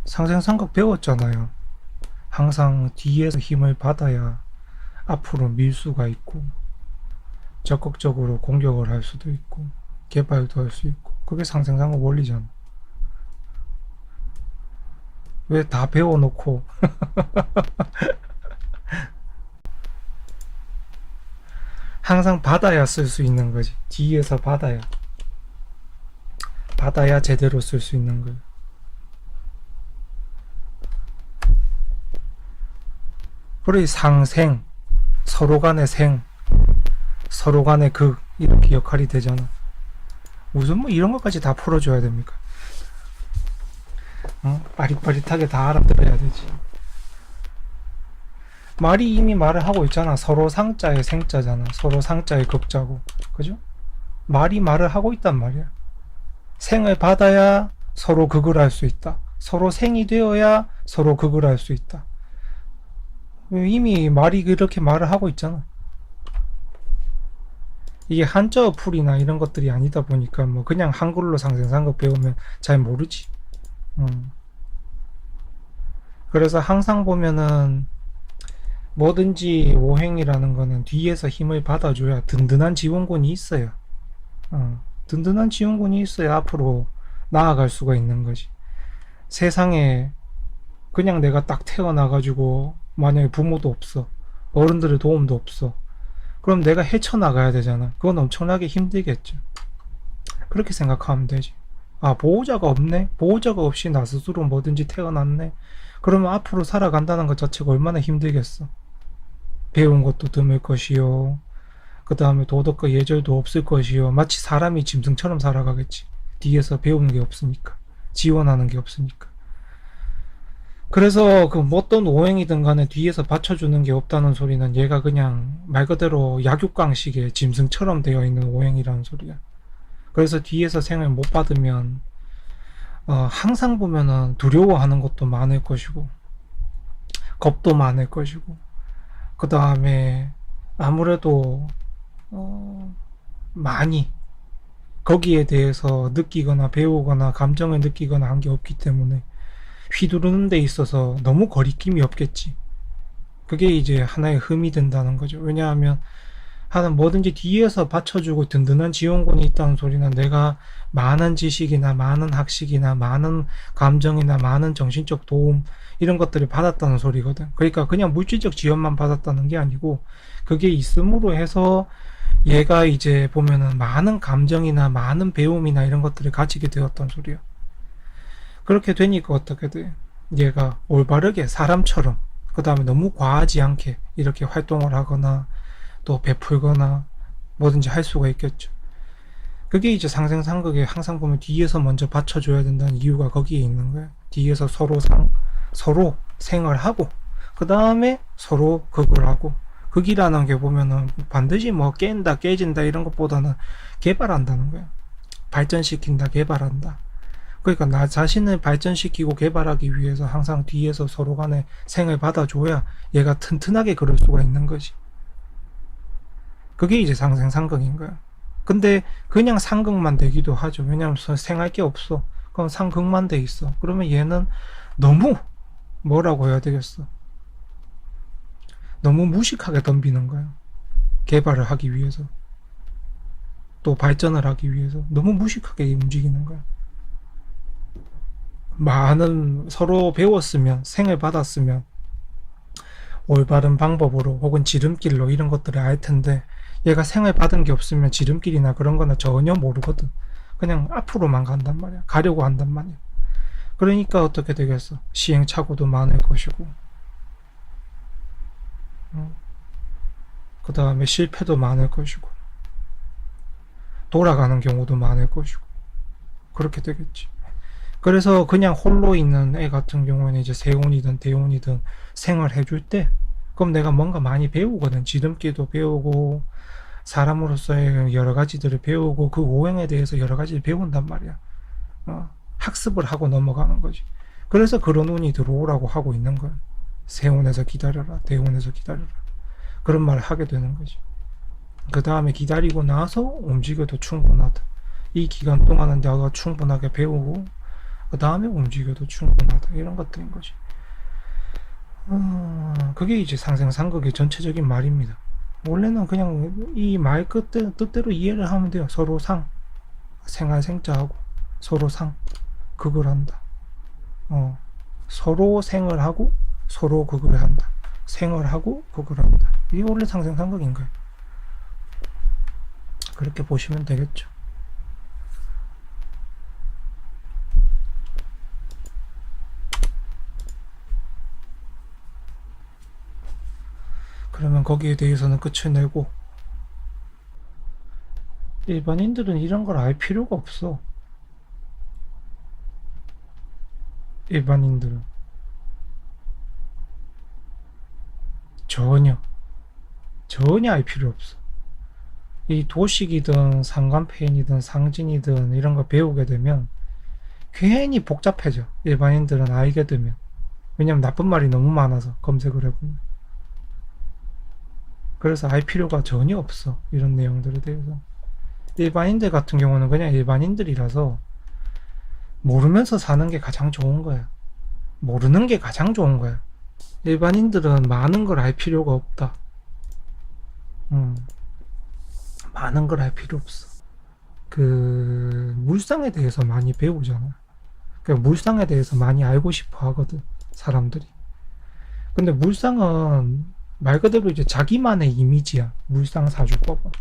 상생삼각 배웠잖아요. 항상 뒤에서 힘을 받아야 앞으로 밀 수가 있고 적극적으로 공격을 할 수도 있고 개발도 할 수 있고 그게 상생삼각 원리잖아. 왜 다 배워놓고 항상 받아야 쓸 수 있는 거지. 뒤에서 받아야 제대로 쓸 수 있는 거예요. 그래 상생, 서로 간의 생, 서로 간의 극 이렇게 역할이 되잖아. 무슨 뭐 이런 것까지 다 풀어줘야 됩니까? 빠릿빠릿하게 다 알아들어야 되지. 말이 이미 말을 하고 있잖아. 서로 상자의 생자잖아. 서로 상자의 극자고. 그죠? 말이 말을 하고 있단 말이야. 생을 받아야 서로 극을 할 수 있다. 서로 생이 되어야 서로 극을 할 수 있다. 이미 말이 그렇게 말을 하고 있잖아. 이게 한자어 풀이나 이런 것들이 아니다 보니까 뭐 그냥 한글로 상생상극 배우면 잘 모르지. 그래서 항상 보면은 뭐든지 오행이라는 거는 뒤에서 힘을 받아줘야 든든한 지원군이 있어요. 든든한 지원군이 있어야 앞으로 나아갈 수가 있는 거지. 세상에 그냥 내가 딱 태어나가지고 만약에 부모도 없어. 어른들의 도움도 없어. 그럼 내가 헤쳐나가야 되잖아. 그건 엄청나게 힘들겠죠. 그렇게 생각하면 되지. 아, 보호자가 없네? 보호자가 없이 나 스스로 뭐든지 태어났네? 그러면 앞으로 살아간다는 것 자체가 얼마나 힘들겠어. 배운 것도 드물 것이요. 그 다음에 도덕과 예절도 없을 것이요. 마치 사람이 짐승처럼 살아가겠지. 뒤에서 배우는 게 없으니까. 지원하는 게 없으니까. 그래서 그 어떤 오행이든 간에 뒤에서 받쳐주는 게 없다는 소리는 얘가 그냥 말 그대로 약육강식의 짐승처럼 되어 있는 오행이라는 소리야. 그래서 뒤에서 생을 못 받으면 항상 보면은 두려워하는 것도 많을 것이고 겁도 많을 것이고 그 다음에 아무래도 많이 거기에 대해서 느끼거나 배우거나 감정을 느끼거나 한 게 없기 때문에 휘두르는 데 있어서 너무 거리낌이 없겠지. 그게 이제 하나의 흠이 된다는 거죠. 왜냐하면 하는 뭐든지 뒤에서 받쳐주고 든든한 지원군이 있다는 소리는 내가 많은 지식이나 많은 학식이나 많은 감정이나 많은 정신적 도움 이런 것들을 받았다는 소리거든. 그러니까 그냥 물질적 지원만 받았다는 게 아니고 그게 있음으로 해서 얘가 이제 보면은 많은 감정이나 많은 배움이나 이런 것들을 가지게 되었단 소리야. 그렇게 되니까 어떻게 돼? 얘가 올바르게 사람처럼 그 다음에 너무 과하지 않게 이렇게 활동을 하거나 또 베풀거나 뭐든지 할 수가 있겠죠. 그게 이제 상생상극에 항상 보면 뒤에서 먼저 받쳐줘야 된다는 이유가 거기에 있는 거예요. 뒤에서 서로 생을 하고 그 다음에 서로 극을 하고 극이라는 게 보면은 반드시 뭐 깬다 깨진다 이런 것보다는 개발한다는 거예요. 발전시킨다 개발한다. 그러니까 나 자신을 발전시키고 개발하기 위해서 항상 뒤에서 서로 간에 생을 받아줘야 얘가 튼튼하게 그럴 수가 있는 거지. 그게 이제 상생상극인 거야. 근데 그냥 상극만 되기도 하죠. 왜냐면 생할 게 없어. 그럼 상극만 돼 있어. 그러면 얘는 너무 뭐라고 해야 되겠어. 너무 무식하게 덤비는 거야. 개발을 하기 위해서. 또 발전을 하기 위해서. 너무 무식하게 움직이는 거야. 많은 서로 배웠으면 생을 받았으면 올바른 방법으로 혹은 지름길로 이런 것들을 알 텐데 얘가 생을 받은 게 없으면 지름길이나 그런 거나 전혀 모르거든. 그냥 앞으로만 간단 말이야. 가려고 한단 말이야. 그러니까 어떻게 되겠어? 시행착오도 많을 것이고 그 다음에 실패도 많을 것이고 돌아가는 경우도 많을 것이고 그렇게 되겠지. 그래서 그냥 홀로 있는 애 같은 경우에는 이제 세운이든 대운이든 생을 해줄 때 그럼 내가 뭔가 많이 배우거든. 지름길도 배우고 사람으로서의 여러 가지들을 배우고 그 오행에 대해서 여러 가지를 배운단 말이야. 학습을 하고 넘어가는 거지. 그래서 그런 운이 들어오라고 하고 있는 거야. 세운에서 기다려라, 대운에서 기다려라. 그런 말을 하게 되는 거지. 그 다음에 기다리고 나서 움직여도 충분하다. 이 기간 동안은 내가 충분하게 배우고 그 다음에 움직여도 충분하다. 이런 것들인 거지. 그게 이제 상생상극의 전체적인 말입니다. 원래는 그냥 이 말 뜻대로 이해를 하면 돼요. 서로 생할 생자하고 서로 극을 한다. 서로 생을 하고 서로 극을 한다. 생을 하고 극을 한다. 이게 원래 상생상극인 거예요. 그렇게 보시면 되겠죠. 그러면 거기에 대해서는 끝을 내고, 일반인들은 이런 걸 알 필요가 없어. 일반인들은 전혀 알 필요 없어. 이 도식이든 상관폐인이든 상진이든 이런 거 배우게 되면 괜히 복잡해져. 일반인들은 알게 되면. 왜냐면 나쁜 말이 너무 많아서 검색을 해보면. 그래서 알 필요가 전혀 없어. 이런 내용들에 대해서. 일반인들 같은 경우는 그냥 일반인들이라서 모르면서 사는 게 가장 좋은 거야. 모르는 게 가장 좋은 거야. 일반인들은 많은 걸 알 필요가 없다. 많은 걸 알 필요 없어. 물상에 대해서 많이 배우잖아. 물상에 대해서 많이 알고 싶어 하거든, 사람들이. 근데 물상은 말 그대로 이제 자기만의 이미지야. 물상 사주법은.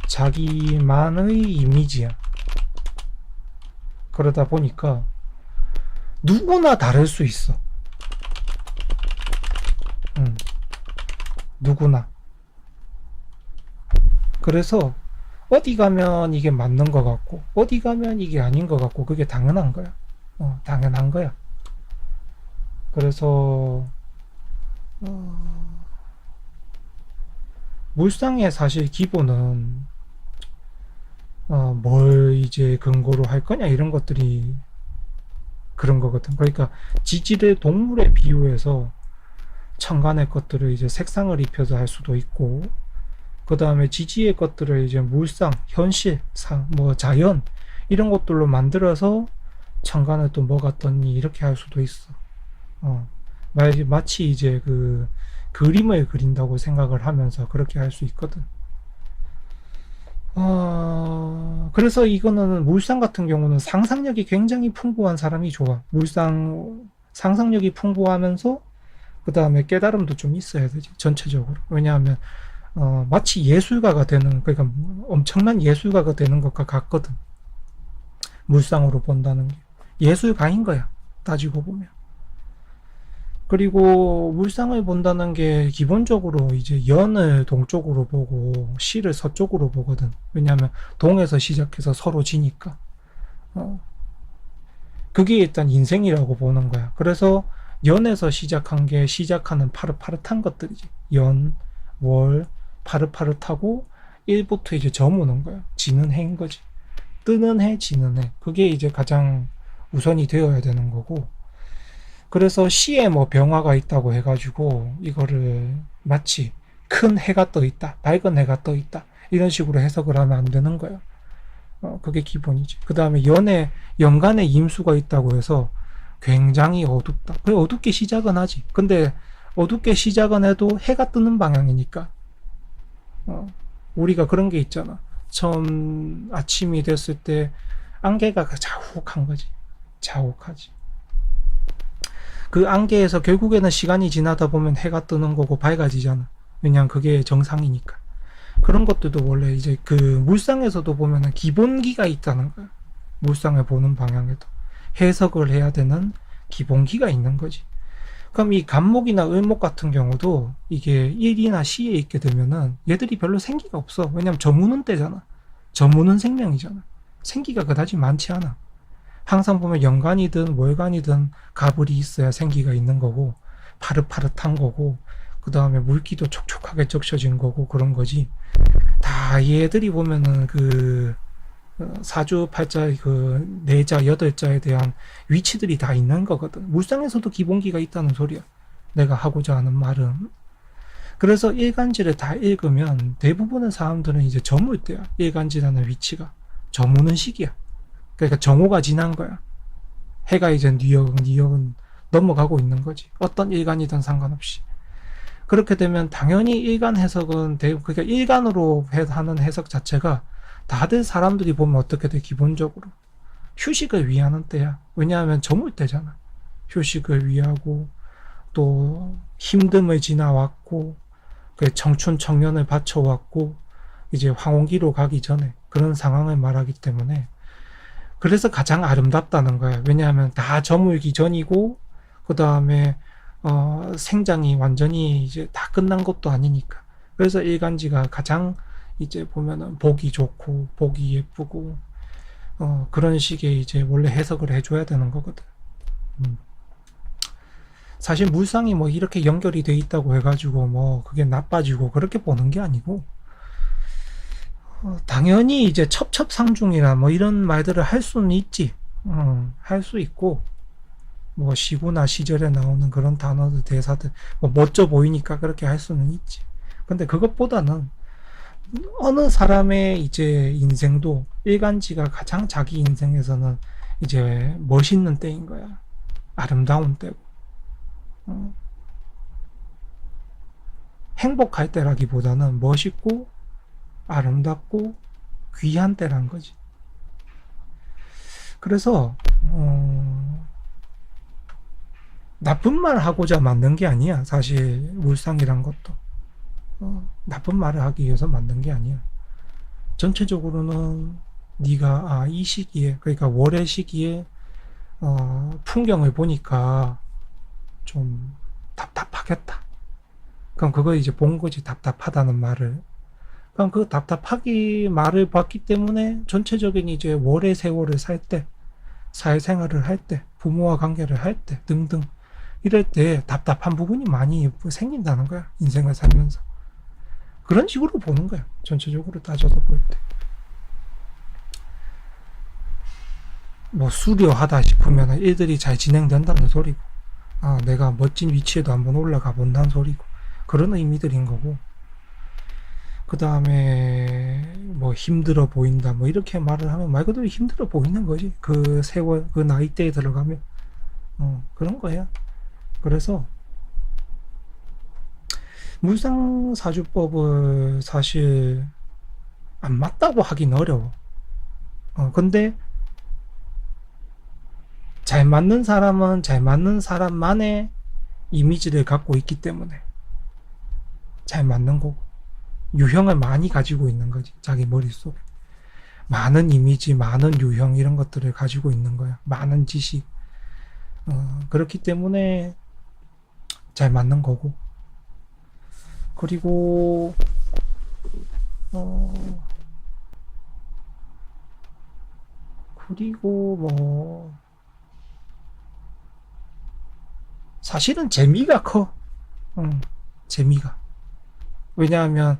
자기만의 이미지야. 그러다 보니까 누구나 다를 수 있어. 누구나. 그래서 어디 가면 이게 맞는 것 같고 어디 가면 이게 아닌 것 같고, 그게 당연한 거야. 당연한 거야. 그래서 물상의 사실 기본은 뭘 이제 근거로 할 거냐 이런 것들이 그런 거거든. 그러니까 지질의 동물에 비유해서 천간의 것들을 이제 색상을 입혀서 할 수도 있고, 그 다음에 지지의 것들을 이제 물상, 현실, 자연 이런 것들로 만들어서 천간에 또 뭐가 떴니 이렇게 할 수도 있어. 마치 이제 그림을 그린다고 생각을 하면서 그렇게 할 수 있거든. 그래서 이거는 물상 같은 경우는 상상력이 굉장히 풍부한 사람이 좋아. 상상력이 풍부하면서 그 다음에 깨달음도 좀 있어야 되지, 전체적으로. 왜냐하면 마치 예술가가 되는, 그러니까 엄청난 예술가가 되는 것과 같거든. 물상으로 본다는 게 예술가인 거야, 따지고 보면. 그리고 물상을 본다는 게 기본적으로 이제 연을 동쪽으로 보고 시를 서쪽으로 보거든. 왜냐하면 동에서 시작해서 서로 지니까. 그게 일단 인생이라고 보는 거야. 그래서 연에서 시작한 게 시작하는 파릇파릇한 것들이지. 연, 월, 파릇파릇하고 1부터 이제 저무는 거야. 지는 해인 거지. 뜨는 해, 지는 해. 그게 이제 가장 우선이 되어야 되는 거고. 그래서 시에 뭐 병화가 있다고 해가지고 이거를 마치 큰 해가 떠 있다, 밝은 해가 떠 있다 이런 식으로 해석을 하면 안 되는 거야. 그게 기본이지. 그 다음에 연간에 임수가 있다고 해서 굉장히 어둡다. 그래, 어둡게 시작은 하지. 근데 어둡게 시작은 해도 해가 뜨는 방향이니까. 우리가 그런 게 있잖아. 처음 아침이 됐을 때 안개가 자욱한 거지. 자욱하지. 그 안개에서 결국에는 시간이 지나다 보면 해가 뜨는 거고 밝아지잖아. 왜냐면 그게 정상이니까. 그런 것들도 원래 이제 물상에서도 보면은 기본기가 있다는 거야. 물상을 보는 방향에도 해석을 해야 되는 기본기가 있는 거지. 그럼 이 간목이나 을목 같은 경우도 이게 일이나 시에 있게 되면은 얘들이 별로 생기가 없어. 왜냐면 저무는 때잖아. 저무는 생명이잖아. 생기가 그다지 많지 않아. 항상 보면 연간이든 월간이든 가불이 있어야 생기가 있는 거고, 파릇파릇한 거고, 그 다음에 물기도 촉촉하게 적셔진 거고, 그런 거지. 다 얘들이 보면은 사주, 팔자, 네자, 여덟자에 대한 위치들이 다 있는 거거든. 물상에서도 기본기가 있다는 소리야. 내가 하고자 하는 말은. 그래서 일간지를 다 읽으면 대부분의 사람들은 이제 저물 때야. 일간지라는 위치가. 저무는 시기야. 그러니까 정오가 지난 거야. 해가 이제 뉴욕은 넘어가고 있는 거지. 어떤 일간이든 상관없이. 그렇게 되면 당연히 일간 해석은 그러니까 일간으로 하는 해석 자체가 다들 사람들이 보면 어떻게 돼? 기본적으로 휴식을 위하는 때야. 왜냐하면 저물 때잖아. 휴식을 위하고 또 힘듦을 지나왔고 그 청춘 청년을 바쳐왔고 이제 황혼기로 가기 전에 그런 상황을 말하기 때문에 그래서 가장 아름답다는 거야. 왜냐하면 다 저물기 전이고 그 다음에 생장이 완전히 이제 다 끝난 것도 아니니까. 그래서 일간지가 가장 이제 보면은 보기 좋고 보기 예쁘고 그런 식의 이제 원래 해석을 해줘야 되는 거거든. 사실 물상이 뭐 이렇게 연결이 돼 있다고 해가지고 뭐 그게 나빠지고 그렇게 보는 게 아니고 당연히 이제 첩첩상중이나 뭐 이런 말들을 할 수는 있지. 할 수 있고 뭐 시구나 시절에 나오는 그런 단어들 대사들 뭐 멋져 보이니까 그렇게 할 수는 있지. 근데 그것보다는 어느 사람의 이제 인생도 일간지가 가장 자기 인생에서는 이제 멋있는 때인 거야. 아름다운 때고. 행복할 때라기보다는 멋있고 아름답고 귀한 때란 거지. 그래서 나쁜 말 하고자 만든 게 아니야. 사실 물상이란 것도 나쁜 말을 하기 위해서 만든 게 아니야. 전체적으로는 네가 이 시기에 그러니까 월의 시기에 풍경을 보니까 좀 답답하겠다. 그럼 그거 이제 본 거지. 답답하다는 말을. 그럼 그 답답하기 말을 봤기 때문에 전체적인 이제 월의 세월을 살 때, 사회생활을 할 때, 부모와 관계를 할 때 등등 이럴 때 답답한 부분이 많이 생긴다는 거야. 인생을 살면서. 그런 식으로 보는 거야. 전체적으로 따져서 볼 때. 뭐 수려하다 싶으면 일들이 잘 진행된다는 소리고 내가 멋진 위치에도 한번 올라가 본다는 소리고 그런 의미들인 거고 그 다음에 뭐 힘들어 보인다 뭐 이렇게 말을 하면 말 그대로 힘들어 보이는 거지. 그 세월 그 나이대에 들어가면 그런 거야. 그래서 물상사주법을 사실 안 맞다고 하긴 어려워. 근데 잘 맞는 사람은 잘 맞는 사람만의 이미지를 갖고 있기 때문에 잘 맞는 거고 유형을 많이 가지고 있는 거지. 자기 머릿속에 많은 이미지 많은 유형 이런 것들을 가지고 있는 거야. 많은 지식 그렇기 때문에 잘 맞는 거고 그리고 뭐 사실은 재미가 커. 재미가. 왜냐하면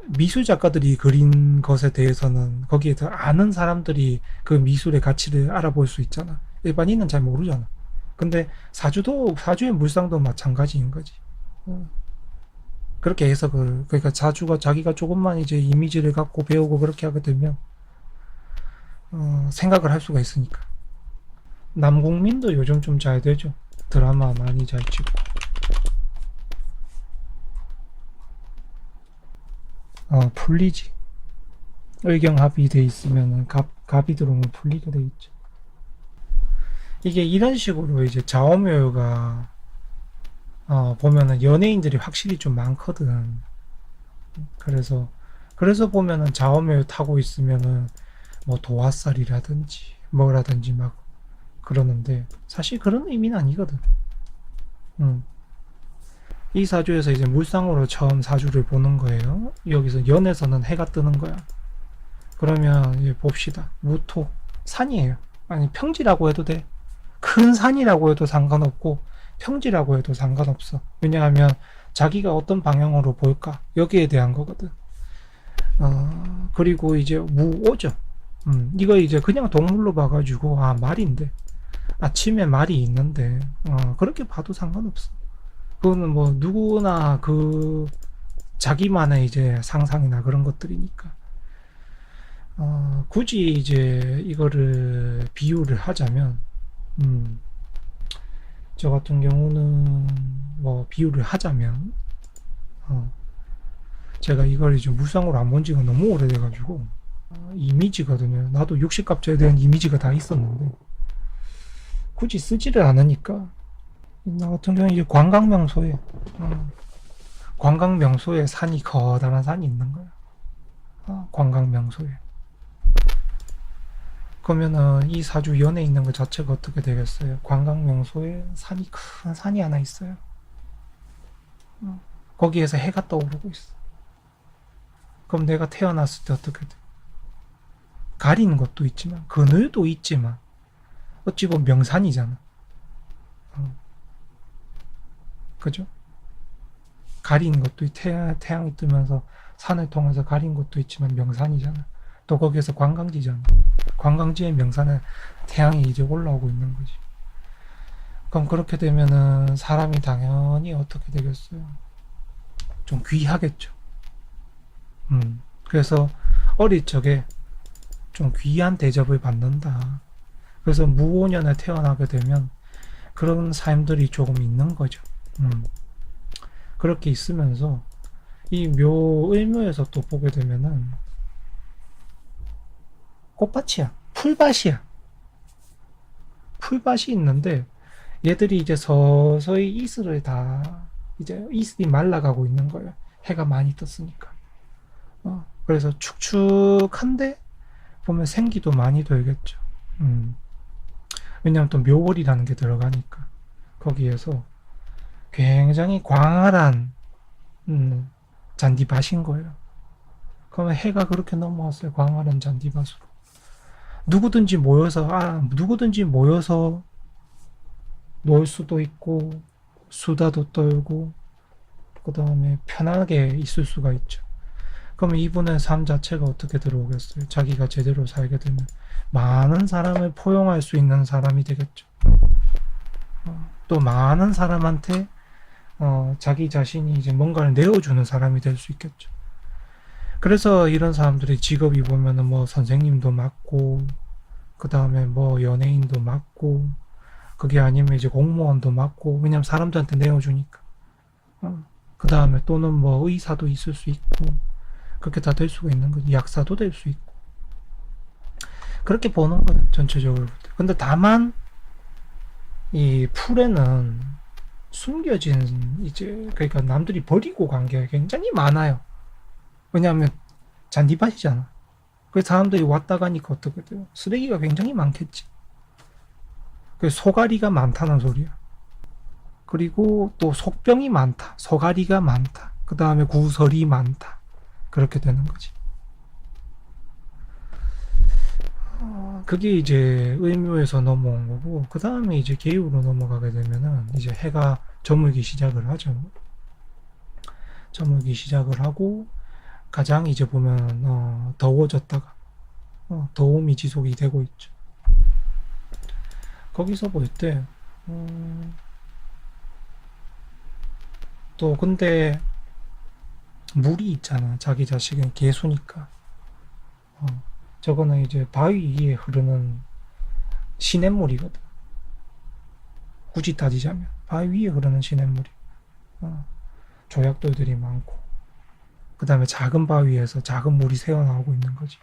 미술 작가들이 그린 것에 대해서는 거기에 더 아는 사람들이 그 미술의 가치를 알아볼 수 있잖아. 일반인은 잘 모르잖아. 근데 사주의 물상도 마찬가지인 거지. 그렇게 해서 그러니까 사주가 자기가 조금만 이제 이미지를 갖고 배우고 그렇게 하게 되면 생각을 할 수가 있으니까. 남궁민도 요즘 좀 잘 되죠. 드라마 많이 잘 찍고. 풀리지. 의경 합의돼 있으면은 갑이 들어오면 풀리게 돼 있죠. 이게 이런 식으로 이제 좌우묘가 보면은 연예인들이 확실히 좀 많거든. 그래서 보면은 좌우묘 타고 있으면은 뭐 도화살이라든지 뭐라든지 막 그러는데 사실 그런 의미는 아니거든. 이 사주에서 이제 물상으로 처음 사주를 보는 거예요. 여기서 연에서는 해가 뜨는 거야. 그러면 이제 봅시다. 무토 산이에요. 아니 평지라고 해도 돼. 큰 산이라고 해도 상관없고 평지라고 해도 상관없어. 왜냐하면 자기가 어떤 방향으로 볼까 여기에 대한 거거든. 그리고 이제 무오죠. 이거 이제 그냥 동물로 봐가지고 말인데 아침에 말이 있는데 그렇게 봐도 상관없어. 그거는 뭐 누구나 그 자기만의 이제 상상이나 그런 것들이니까. 굳이 이제 이거를 비유를 하자면, 음, 저 같은 경우는 뭐 비유를 하자면, 어, 제가 이걸 이제 무쌍으로 안 본 지가 너무 오래돼가지고, 이미지거든요. 나도 60갑자에 대한 이미지가 다 있었는데, 굳이 쓰지를 않으니까, 나 같은 경우는 이제 관광 명소에, 관광 명소에 산이, 커다란 산이 있는 거야. 관광 명소에. 그러면은 이 사주 연에 있는 것 자체가 어떻게 되겠어요? 관광 명소에 산이, 큰 산이 하나 있어요. 거기에서 해가 떠오르고 있어. 그럼 내가 태어났을 때 어떻게 돼? 가리는 것도 있지만, 그늘도 있지만, 어찌 보면 명산이잖아. 어, 그죠? 가리는 것도, 태양이 뜨면서 산을 통해서 가린 것도 있지만 명산이잖아. 또 거기에서 관광지잖아. 관광지의 명산에 태양이 이제 올라오고 있는 거지. 그럼 그렇게 되면은 사람이 당연히 어떻게 되겠어요? 좀 귀하겠죠. 그래서 어릴 적에 좀 귀한 대접을 받는다. 그래서 무오년에 태어나게 되면 그런 삶들이 조금 있는 거죠. 그렇게 있으면서 이 을묘에서 또 보게 되면은 꽃밭이야. 풀밭이야. 풀밭이 있는데 얘들이 이제 서서히 이슬을 다 이제 이슬이 말라가고 있는 거예요. 해가 많이 떴으니까. 그래서 축축한데 보면 생기도 많이 돌겠죠. 왜냐하면 또 묘월이라는 게 들어가니까 거기에서 굉장히 광활한 잔디밭인 거예요. 그러면 해가 그렇게 넘어왔어요. 광활한 잔디밭으로. 누구든지 모여서 놀 수도 있고 수다도 떨고 그 다음에 편하게 있을 수가 있죠. 그러면 이분의 삶 자체가 어떻게 들어오겠어요? 자기가 제대로 살게 되면 많은 사람을 포용할 수 있는 사람이 되겠죠. 또 많은 사람한테 자기 자신이 이제 뭔가를 내어주는 사람이 될 수 있겠죠. 그래서 이런 사람들의 직업이 보면은 뭐 선생님도 맡고 그 다음에 뭐 연예인도 맡고 그게 아니면 이제 공무원도 맡고 왜냐면 사람들한테 내어주니까 그 다음에 또는 뭐 의사도 있을 수 있고 그렇게 다 될 수가 있는 거지. 약사도 될 수 있고 그렇게 보는 거예요 전체적으로. 근데 다만 이 풀에는 숨겨진 이제 그러니까 남들이 버리고 간 게 굉장히 많아요. 왜냐하면 잔디밭이잖아. 그래서 사람들이 왔다 가니까 어떻게 돼요? 쓰레기가 굉장히 많겠지. 그 소가리가 많다는 소리야. 그리고 또 속병이 많다. 소가리가 많다. 그 다음에 구설이 많다. 그렇게 되는 거지. 그게 이제 을묘에서 넘어온 거고, 그 다음에 이제 개유로 넘어가게 되면은 이제 해가 저물기 시작을 하죠. 저물기 시작을 하고, 가장 이제 보면, 더워졌다가, 더움이 지속이 되고 있죠. 거기서 볼 때, 또 근데 물이 있잖아. 자기 자식은 개수니까. 어, 저거는 이제 바위 위에 흐르는 시냇물이거든. 굳이 따지자면 바위 위에 흐르는 시냇물이. 조약돌들이 많고 그 다음에 작은 바위에서 작은 물이 새어나오고 있는 거지.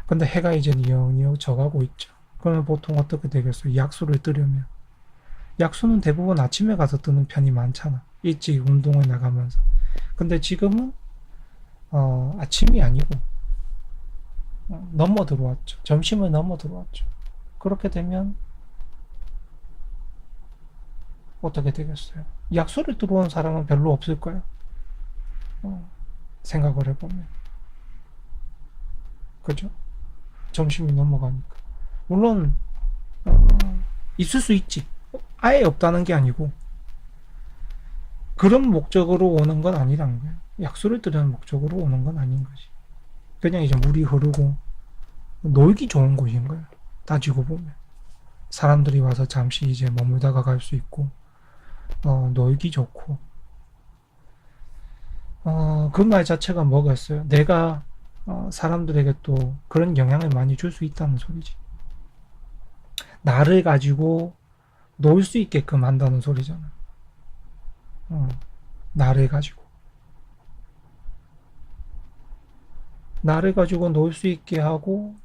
근데 해가 이제 니역니역 져가고 있죠. 그러면 보통 어떻게 되겠어요? 약수를 뜨려면 약수는 대부분 아침에 가서 뜨는 편이 많잖아. 일찍 운동을 나가면서. 근데 지금은 아침이 아니고 넘어 들어왔죠. 점심을 넘어 들어왔죠. 그렇게 되면 어떻게 되겠어요? 약수를 들어온 사람은 별로 없을 거야. 생각을 해보면. 그죠? 점심이 넘어가니까. 물론 있을 수 있지. 아예 없다는 게 아니고 그런 목적으로 오는 건 아니란 거예요. 약수를 뜨려는 목적으로 오는 건 아닌 거지. 그냥 이제 물이 흐르고 놀기 좋은 곳인 거예요. 따지고 보면 사람들이 와서 잠시 이제 머물다가 갈 수 있고 놀기 좋고 그 말 자체가 뭐겠어요? 내가 사람들에게 또 그런 영향을 많이 줄 수 있다는 소리지. 나를 가지고 놀 수 있게끔 한다는 소리잖아. 나를 가지고. 나를 가지고 놀 수 있게 하고,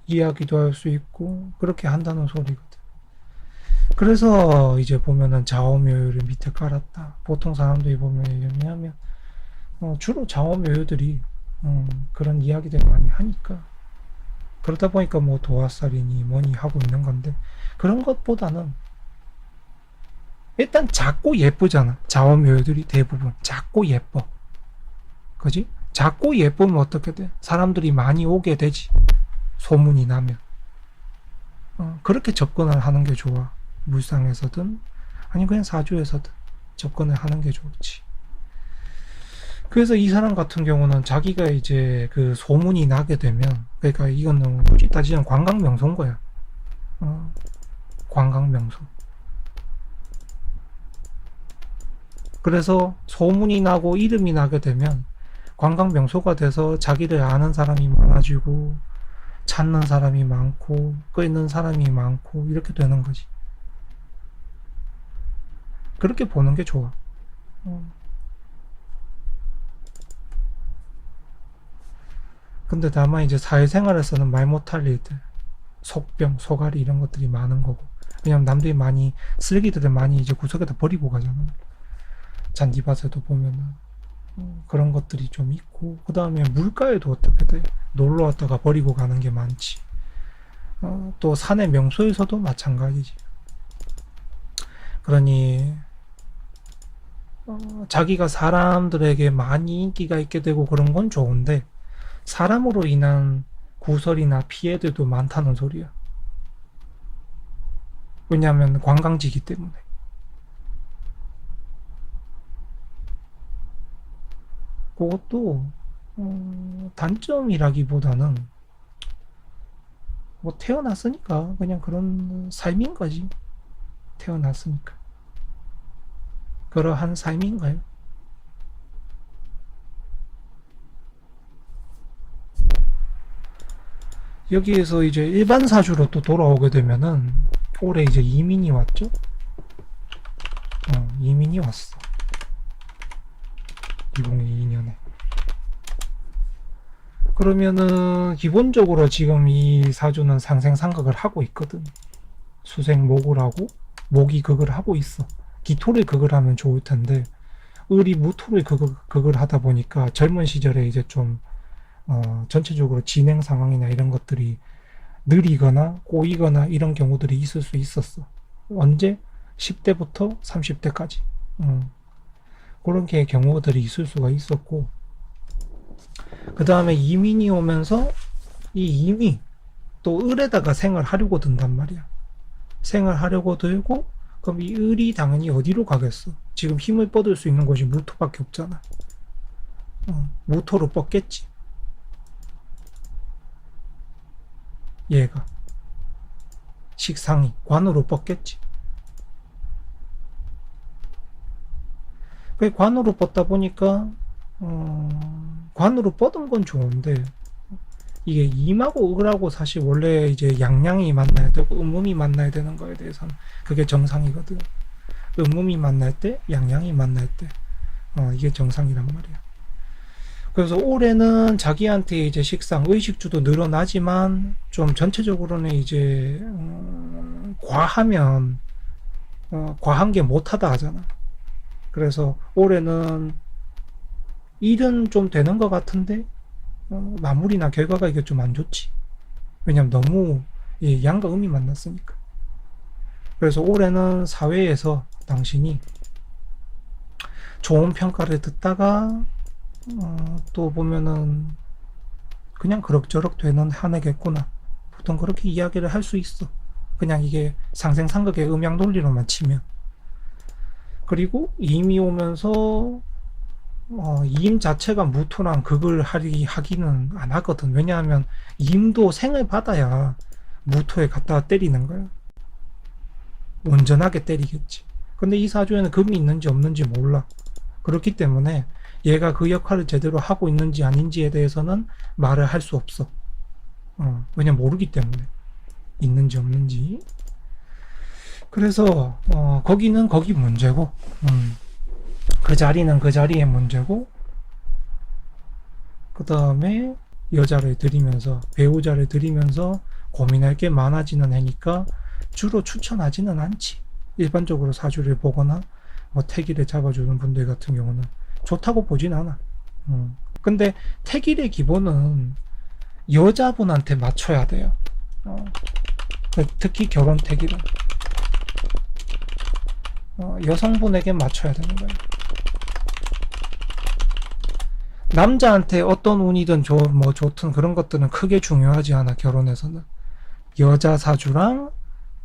이야기도 할 수 있고, 그렇게 한다는 소리거든. 그래서 이제 보면은 자오묘유를 밑에 깔았다. 보통 사람들이 보면 왜냐하면 주로 자오묘유들이 그런 이야기들 많이 하니까 그러다 보니까 뭐 도화살이니 뭐니 하고 있는 건데 그런 것보다는 일단 작고 예쁘잖아. 자오묘유들이 대부분 작고 예뻐. 그지? 작고 예쁘면 어떻게 돼? 사람들이 많이 오게 되지. 소문이 나면. 그렇게 접근을 하는 게 좋아. 물상에서든 아니 그냥 사주에서든 접근을 하는 게 좋지. 그래서 이 사람 같은 경우는 자기가 이제 그 소문이 나게 되면 그러니까 이거는 굳이 따지면 관광 명소인 거야. 관광 명소. 그래서 소문이 나고 이름이 나게 되면 관광 명소가 돼서 자기를 아는 사람이 많아지고 찾는 사람이 많고 끓는 사람이 많고 이렇게 되는 거지. 그렇게 보는 게 좋아. 근데 다만 이제 사회생활에서는 말 못할 일들, 속병, 소가리 이런 것들이 많은 거고. 왜냐면 남들이 많이 쓰레기들을 많이 이제 구석에다 버리고 가잖아. 잔디밭에도 보면은 그런 것들이 좀 있고, 그 다음에 물가에도 어떻게 돼? 놀러 왔다가 버리고 가는 게 많지. 또 산의 명소에서도 마찬가지지. 그러니 자기가 사람들에게 많이 인기가 있게 되고 그런 건 좋은데 사람으로 인한 구설이나 피해들도 많다는 소리야. 왜냐하면 관광지기 때문에. 그것도 단점이라기보다는 뭐 태어났으니까 그냥 그런 삶인 거지. 태어났으니까. 그러한 삶인가요? 여기에서 이제 일반 사주로 또 돌아오게 되면은 올해 이제 이민이 왔죠? 이민이 왔어. 2022년에. 그러면은 기본적으로 지금 이 사주는 상생상극을 하고 있거든. 수생목을 하고 목이 극을 하고 있어. 기토를 극을 하면 좋을 텐데 을이 무토를 극을 하다 보니까 젊은 시절에 이제 좀 전체적으로 진행 상황이나 이런 것들이 느리거나 꼬이거나 이런 경우들이 있을 수 있었어. 언제? 10대부터 30대까지. 그런 게 경우들이 있을 수가 있었고, 그 다음에 이민이 오면서 이 임이 또 을에다가 생을 하려고 든단 말이야. 생을 하려고 들고, 그럼 이 을이 당연히 어디로 가겠어? 지금 힘을 뻗을 수 있는 곳이 무토밖에 없잖아. 무토로 뻗겠지. 얘가. 식상이 관으로 뻗겠지. 그 관으로 뻗다 보니까 관으로 뻗은 건 좋은데 이게 임하고 을하고 사실 원래 이제 양양이 만나야 되고 음음이 만나야 되는 거에 대해서는 그게 정상이거든. 음음이 만날 때 양양이 만날 때 이게 정상이란 말이야. 그래서 올해는 자기한테 이제 식상 의식주도 늘어나지만 좀 전체적으로는 이제 과하면 과한 게 못하다 하잖아. 그래서 올해는 일은 좀 되는 것 같은데 마무리나 결과가 이게 좀 안 좋지. 왜냐면 너무 양과 음이 만났으니까. 그래서 올해는 사회에서 당신이 좋은 평가를 듣다가 또 보면은 그냥 그럭저럭 되는 한 해겠구나. 보통 그렇게 이야기를 할 수 있어. 그냥 이게 상생상극의 음양 논리로만 치면. 그리고 임이 오면서 임 자체가 무토랑 극을 하기는 안 하거든. 왜냐하면 임도 생을 받아야 무토에 갖다 때리는 거야. 온전하게 때리겠지. 근데 이 사주에는 금이 있는지 없는지 몰라. 그렇기 때문에 얘가 그 역할을 제대로 하고 있는지 아닌지에 대해서는 말을 할 수 없어. 왜냐면 모르기 때문에. 있는지 없는지. 그래서 거기는 거기 문제고, 그 자리는 그 자리의 문제고, 그 다음에 여자를 들이면서, 배우자를 들이면서 고민할 게 많아지는 애니까 주로 추천하지는 않지. 일반적으로 사주를 보거나 뭐 태기를 잡아주는 분들 같은 경우는 좋다고 보진 않아. 근데 태기의 기본은 여자분한테 맞춰야 돼요. 특히 결혼 태기는 여성분에게 맞춰야 되는 거예요. 남자한테 어떤 운이든 뭐 좋든 그런 것들은 크게 중요하지 않아. 결혼에서는 여자 사주랑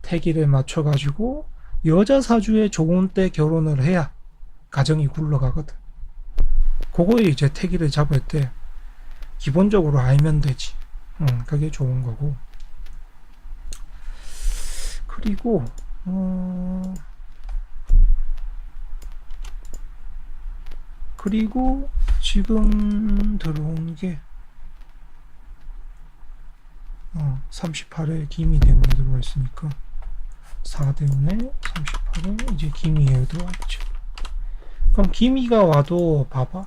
태기를 맞춰가지고 여자 사주에 좋은 때 결혼을 해야 가정이 굴러가거든. 그거에 이제 태기를 잡을 때 기본적으로 알면 되지. 그게 좋은 거고. 그리고 그리고 지금 들어온 게 38에 기미 대운에 들어와 있으니까 4대운에 38에 이제 기미에 들어와 있죠. 그럼 기미가 와도 봐봐.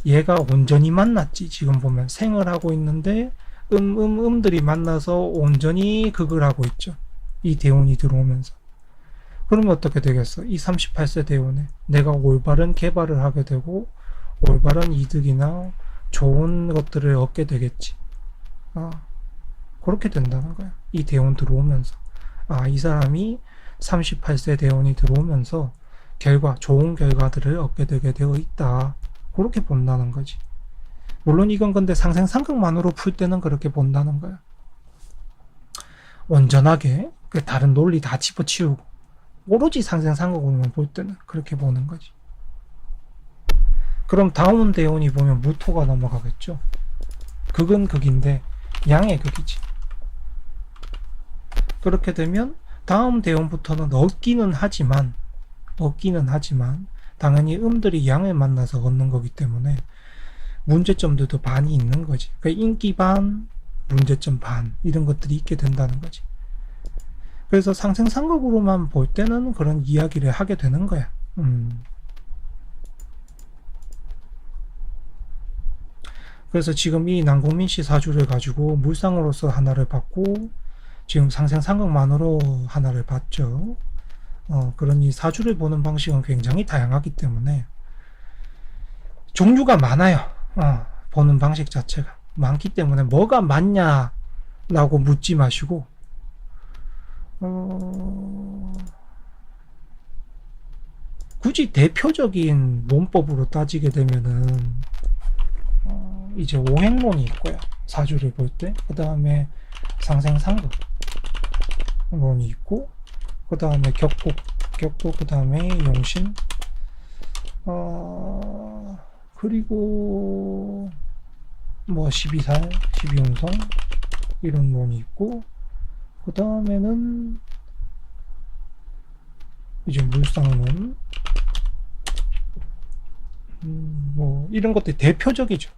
얘가 온전히 만났지. 지금 보면 생을 하고 있는데 음들이 만나서 온전히 극을 하고 있죠. 이 대운이 들어오면서. 그러면 어떻게 되겠어? 이 38세 대운에 내가 올바른 개발을 하게 되고 올바른 이득이나 좋은 것들을 얻게 되겠지. 그렇게 된다는 거야. 이 대운 들어오면서. 이 사람이 38세 대운이 들어오면서 좋은 결과들을 얻게 되게 되어 있다. 그렇게 본다는 거지. 물론 이건 근데 상생상극만으로 풀 때는 그렇게 본다는 거야. 온전하게 다른 논리 다 집어치우고 오로지 상생상극으로만 볼 때는 그렇게 보는 거지. 그럼 다음 대운이 보면 무토가 넘어가겠죠. 극은 극인데 양의 극이지. 그렇게 되면 다음 대운부터는 얻기는 하지만 당연히 음들이 양을 만나서 얻는 거기 때문에 문제점들도 많이 있는 거지. 그러니까 인기 반, 문제점 반 이런 것들이 있게 된다는 거지. 그래서 상생상극으로만 볼 때는 그런 이야기를 하게 되는 거야. 그래서 지금 이 남궁민 씨 사주를 가지고 물상으로서 하나를 받고 지금 상생상극만으로 하나를 봤죠. 그러니 사주를 보는 방식은 굉장히 다양하기 때문에 종류가 많아요. 보는 방식 자체가 많기 때문에 뭐가 맞냐라고 묻지 마시고 굳이 대표적인 논법으로 따지게 되면은 이제 오행론이 있고요. 사주를 볼 때 그 다음에 상생상극 론이 있고 그 다음에 격국 그 다음에 용신 그리고 뭐 12살 12운성 이런 론이 있고 그 다음에는 이제 물상론 뭐 이런 것들이 대표적이죠.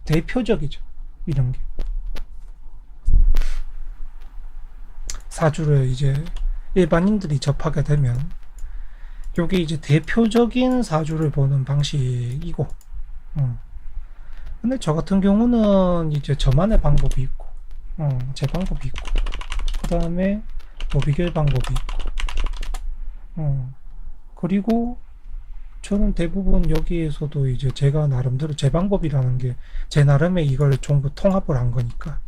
대표적이죠. 이런 게 사주를 이제 일반인들이 접하게 되면 요게 이제 대표적인 사주를 보는 방식이고 근데 저 같은 경우는 이제 저만의 방법이 있고 제 방법이 있고 그 다음에 비결 방법이 있고 그리고 저는 대부분 여기에서도 이제 제가 나름대로 제 방법이라는 게 제 나름의 이걸 전부 통합을 한 거니까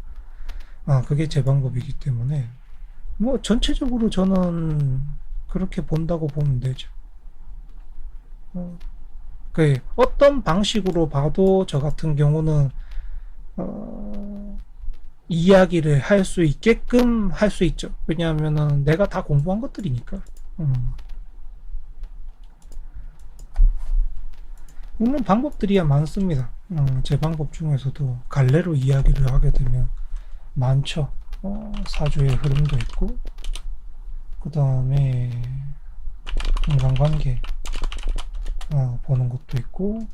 그게 제 방법이기 때문에 뭐 전체적으로 저는 그렇게 본다고 보면 되죠. 어떤 방식으로 봐도 저 같은 경우는 이야기를 할 수 있게끔 할 수 있죠. 왜냐하면은 내가 다 공부한 것들이니까. 물론 방법들이야 많습니다. 제 방법 중에서도 갈래로 이야기를 하게 되면 많죠. 사주의 흐름도 있고 그 다음에 인간관계 보는 것도 있고,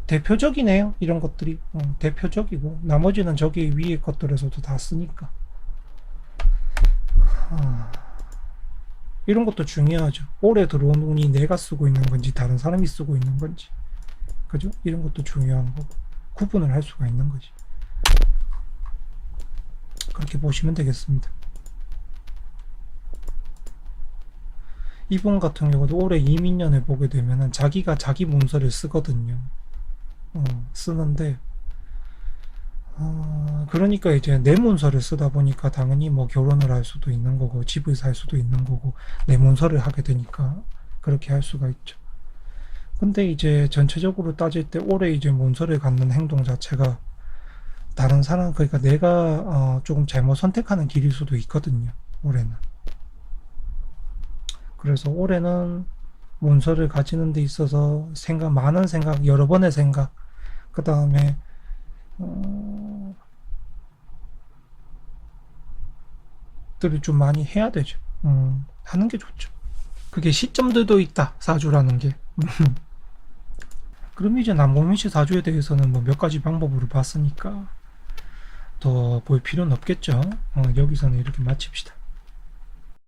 대표적이네요. 이런 것들이 대표적이고, 나머지는 저기 위에 것들에서도 다 쓰니까. 이런 것도 중요하죠. 올해 들어온 운이 내가 쓰고 있는 건지 다른 사람이 쓰고 있는 건지, 그죠? 이런 것도 중요한 거고, 구분을 할 수가 있는 거지. 그렇게 보시면 되겠습니다. 이분 같은 경우도 올해 이민년에 보게 되면은 자기가 자기 문서를 쓰거든요. 쓰는데, 그러니까 이제 내 문서를 쓰다 보니까 당연히 뭐 결혼을 할 수도 있는 거고, 집을 살 수도 있는 거고, 내 문서를 하게 되니까 그렇게 할 수가 있죠. 근데 이제 전체적으로 따질 때 올해 이제 문서를 갖는 행동 자체가 다른 사람, 그러니까 내가 조금 잘못 선택하는 길일 수도 있거든요. 올해는. 그래서 올해는 문서를 가지는 데 있어서 많은 생각, 여러 번의 생각, 그 다음에 들을 좀 많이 해야 되죠. 하는 게 좋죠. 그게 시점들도 있다, 사주라는 게. 그럼 이제 남궁민 씨 사주에 대해서는 뭐 몇 가지 방법으로 봤으니까 더 볼 필요는 없겠죠. 여기서는 이렇게 마칩시다.